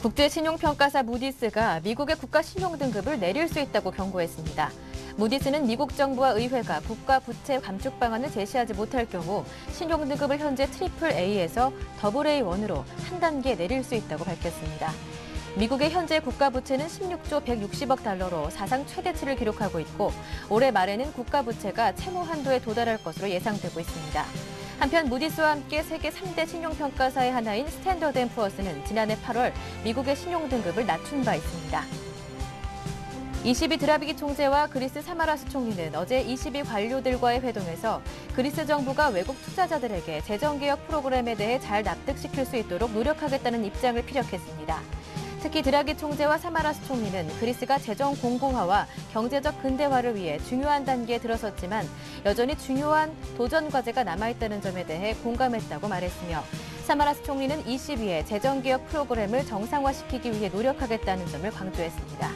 국제신용평가사 무디스가 미국의 국가 신용등급을 내릴 수 있다고 경고했습니다. 무디스는 미국 정부와 의회가 국가 부채 감축 방안을 제시하지 못할 경우 신용등급을 현재 트리플 A에서 더블 A1으로 한 단계 내릴 수 있다고 밝혔습니다. 미국의 현재 국가 부채는 16조 160억 달러로 사상 최대치를 기록하고 있고 올해 말에는 국가 부채가 채무 한도에 도달할 것으로 예상되고 있습니다. 한편 무디스와 함께 세계 3대 신용평가사의 하나인 스탠더드 앤 푸어스는 지난해 8월 미국의 신용등급을 낮춘 바 있습니다. 22 드라비기 총재와 그리스 사마라스 총리는 어제 22 관료들과의 회동에서 그리스 정부가 외국 투자자들에게 재정개혁 프로그램에 대해 잘 납득시킬 수 있도록 노력하겠다는 입장을 피력했습니다. 특히 드라기 총재와 사마라스 총리는 그리스가 재정 공고화와 경제적 근대화를 위해 중요한 단계에 들어섰지만 여전히 중요한 도전 과제가 남아있다는 점에 대해 공감했다고 말했으며 사마라스 총리는 22의 재정개혁 프로그램을 정상화시키기 위해 노력하겠다는 점을 강조했습니다.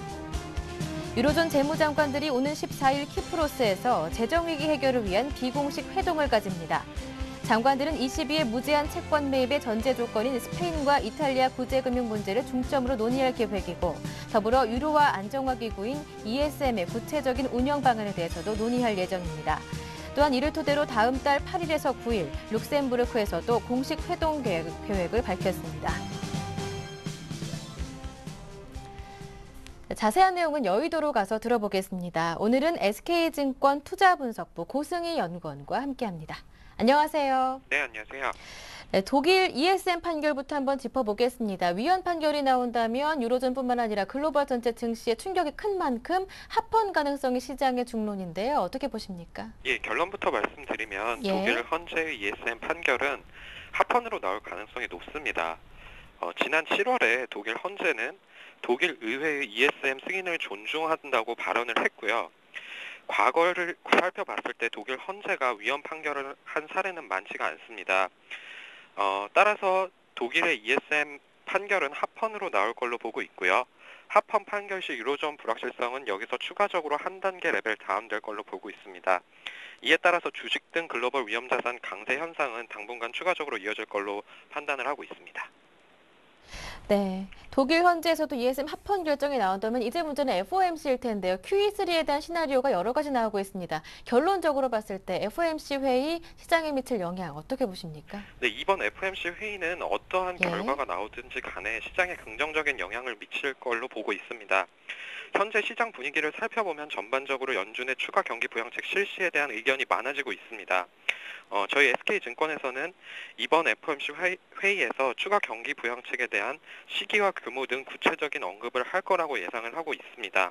유로존 재무장관들이 오는 14일 키프로스에서 재정위기 해결을 위한 비공식 회동을 가집니다. 장관들은 22의 무제한 채권 매입의 전제 조건인 스페인과 이탈리아 구제금융 문제를 중점으로 논의할 계획이고 더불어 유로화 안정화기구인 ESM의 구체적인 운영 방안에 대해서도 논의할 예정입니다. 또한 이를 토대로 다음 달 8일에서 9일 룩셈부르크에서도 공식 회동 계획을 밝혔습니다. 자세한 내용은 여의도로 가서 들어보겠습니다. 오늘은 SK증권 투자분석부 고승희 연구원과 함께합니다. 안녕하세요. 네, 안녕하세요. 네, 독일 ESM 판결부터 한번 짚어보겠습니다. 위헌 판결이 나온다면 유로존뿐만 아니라 글로벌 전체 증시에 충격이 큰 만큼 합헌 가능성이 시장의 중론인데요. 어떻게 보십니까? 예, 결론부터 말씀드리면 예. 독일 헌재의 ESM 판결은 합헌으로 나올 가능성이 높습니다. 지난 7월에 독일 헌재는 독일 의회의 ESM 승인을 존중한다고 발언을 했고요. 과거를 살펴봤을 때 독일 헌재가 위헌 판결을 한 사례는 많지가 않습니다. 따라서 독일의 ESM 판결은 합헌으로 나올 걸로 보고 있고요. 합헌 판결 시 유로존 불확실성은 여기서 추가적으로 한 단계 레벨 다운될 걸로 보고 있습니다. 이에 따라서 주식 등 글로벌 위험자산 강세 현상은 당분간 추가적으로 이어질 걸로 판단을 하고 있습니다. 네, 독일 헌재에서도 ESM 합헌 결정이 나온다면 이제 문제는 FOMC일 텐데요. QE3에 대한 시나리오가 여러 가지 나오고 있습니다. 결론적으로 봤을 때 FOMC 회의 시장에 미칠 영향 어떻게 보십니까? 네, 이번 FOMC 회의는 어떠한 예. 결과가 나오든지 간에 시장에 긍정적인 영향을 미칠 걸로 보고 있습니다. 현재 시장 분위기를 살펴보면 전반적으로 연준의 추가 경기 부양책 실시에 대한 의견이 많아지고 있습니다. 저희 SK증권에서는 이번 FOMC 회의에서 추가 경기 부양책에 대한 시기와 규모 등 구체적인 언급을 할 거라고 예상을 하고 있습니다.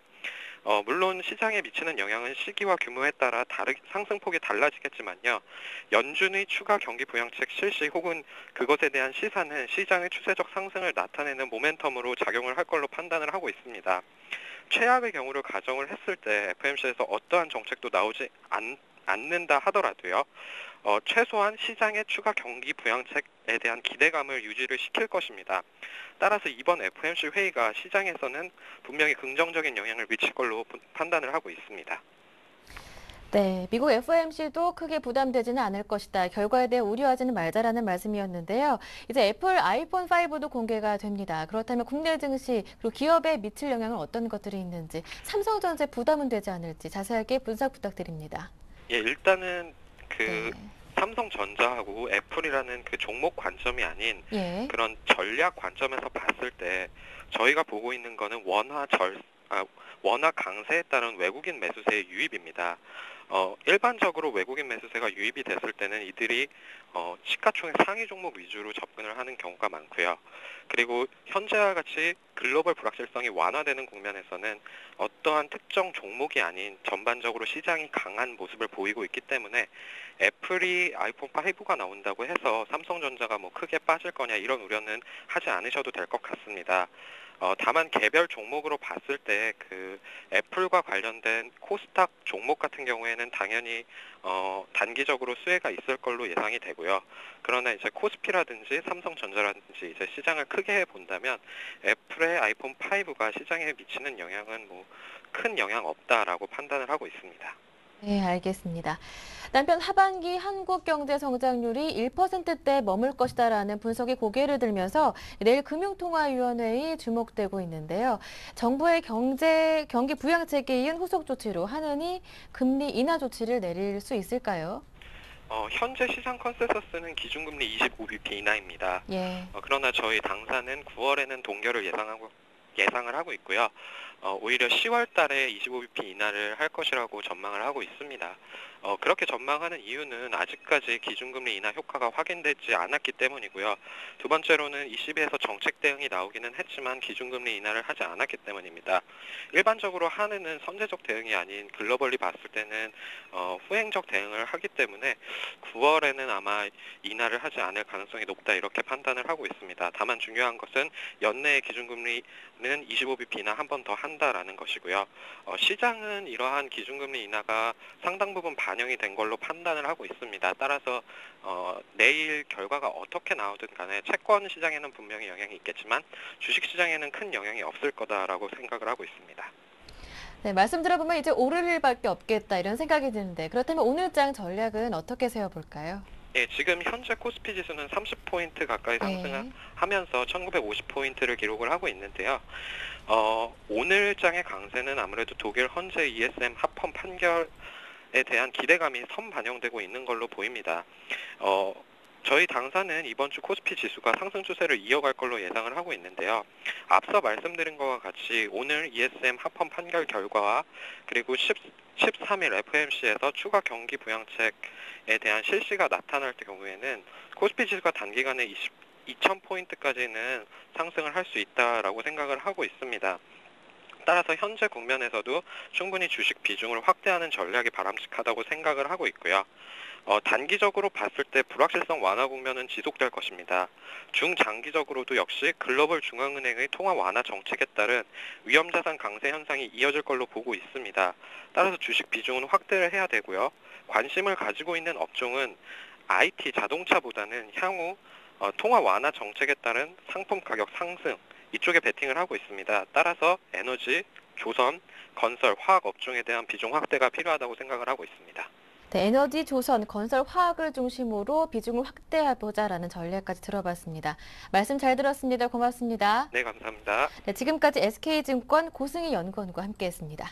물론 시장에 미치는 영향은 시기와 규모에 따라 상승폭이 달라지겠지만요. 연준의 추가 경기 부양책 실시 혹은 그것에 대한 시사는 시장의 추세적 상승을 나타내는 모멘텀으로 작용을 할 걸로 판단을 하고 있습니다. 최악의 경우를 가정을 했을 때 FOMC에서 어떠한 정책도 나오지 않는다 하더라도요. 최소한 시장의 추가 경기 부양책에 대한 기대감을 유지를 시킬 것입니다. 따라서 이번 FOMC 회의가 시장에서는 분명히 긍정적인 영향을 미칠 걸로 판단을 하고 있습니다. 네, 미국 FOMC도 크게 부담되지는 않을 것이다. 결과에 대해 우려하지는 말자라는 말씀이었는데요. 이제 애플 아이폰 5도 공개가 됩니다. 그렇다면 국내 증시 그리고 기업에 미칠 영향은 어떤 것들이 있는지, 삼성전자에 부담은 되지 않을지 자세하게 분석 부탁드립니다. 예, 일단은 네. 삼성전자하고 애플이라는 그 종목 관점이 아닌 예. 그런 전략 관점에서 봤을 때 저희가 보고 있는 거는 원화 강세에 따른 외국인 매수세의 유입입니다. 일반적으로 외국인 매수세가 유입이 됐을 때는 이들이 시가총액 상위 종목 위주로 접근을 하는 경우가 많고요. 그리고 현재와 같이 글로벌 불확실성이 완화되는 국면에서는 어떠한 특정 종목이 아닌 전반적으로 시장이 강한 모습을 보이고 있기 때문에 애플이 아이폰 5가 나온다고 해서 삼성전자가 뭐 크게 빠질 거냐 이런 우려는 하지 않으셔도 될 것 같습니다. 다만 개별 종목으로 봤을 때 그 애플과 관련된 코스닥 종목 같은 경우에는 당연히 단기적으로 수혜가 있을 걸로 예상이 되고요. 그러나 이제 코스피라든지 삼성전자라든지 이제 시장을 크게 본다면 애플의 아이폰 5가 시장에 미치는 영향은 뭐 큰 영향 없다라고 판단을 하고 있습니다. 네, 알겠습니다. 남편 하반기 한국 경제 성장률이 1%대 머물 것이다라는 분석이 고개를 들면서 내일 금융통화위원회의 주목되고 있는데요. 정부의 경기 부양책에 이은 후속 조치로 한은이 금리 인하 조치를 내릴 수 있을까요? 현재 시장 컨센서스는 기준금리 25bp 인하입니다. 예. 그러나 저희 당사는 9월에는 동결을 예상을 하고 있고요. 오히려 10월 달에 25bp 인하를 할 것이라고 전망을 하고 있습니다. 그렇게 전망하는 이유는 아직까지 기준금리 인하 효과가 확인되지 않았기 때문이고요. 두 번째로는 ECB에서 정책 대응이 나오기는 했지만 기준금리 인하를 하지 않았기 때문입니다. 일반적으로 한은은 선제적 대응이 아닌 글로벌리 봤을 때는 후행적 대응을 하기 때문에 9월에는 아마 인하를 하지 않을 가능성이 높다 이렇게 판단을 하고 있습니다. 다만 중요한 것은 연내의 기준금리는 25bp 인하 한 번 더 한다라는 것이고요. 시장은 이러한 기준금리 인하가 상당 부분 반영이 된 걸로 판단을 하고 있습니다. 따라서 내일 결과가 어떻게 나오든 간에 채권 시장에는 분명히 영향이 있겠지만 주식 시장에는 큰 영향이 없을 거다라고 생각을 하고 있습니다. 네, 말씀 들어보면 이제 오를 일밖에 없겠다 이런 생각이 드는데 그렇다면 오늘장 전략은 어떻게 세워볼까요? 예, 지금 현재 코스피 지수는 30포인트 가까이 네. 상승하면서 1950포인트를 기록을 하고 있는데요. 오늘장의 강세는 아무래도 독일 헌재 ESM 합헌 판결에 대한 기대감이 선반영되고 있는 걸로 보입니다. 저희 당사는 이번 주 코스피 지수가 상승 추세를 이어갈 걸로 예상을 하고 있는데요. 앞서 말씀드린 것과 같이 오늘 ESM 합헌 판결 결과와 그리고 13일 FMC에서 추가 경기 부양책에 대한 실시가 나타날 경우에는 코스피 지수가 단기간에 2,000포인트까지는 상승을 할 수 있다라고 생각을 하고 있습니다. 따라서 현재 국면에서도 충분히 주식 비중을 확대하는 전략이 바람직하다고 생각을 하고 있고요. 단기적으로 봤을 때 불확실성 완화 국면은 지속될 것입니다. 중장기적으로도 역시 글로벌 중앙은행의 통화 완화 정책에 따른 위험자산 강세 현상이 이어질 걸로 보고 있습니다. 따라서 주식 비중은 확대를 해야 되고요. 관심을 가지고 있는 업종은 IT 자동차보다는 향후 통화 완화 정책에 따른 상품 가격 상승 이쪽에 베팅을 하고 있습니다. 따라서 에너지, 조선, 건설, 화학 업종에 대한 비중 확대가 필요하다고 생각을 하고 있습니다. 네, 에너지, 조선, 건설, 화학을 중심으로 비중을 확대해보자라는 전략까지 들어봤습니다. 말씀 잘 들었습니다. 고맙습니다. 네, 감사합니다. 네, 지금까지 SK증권 고승희 연구원과 함께했습니다.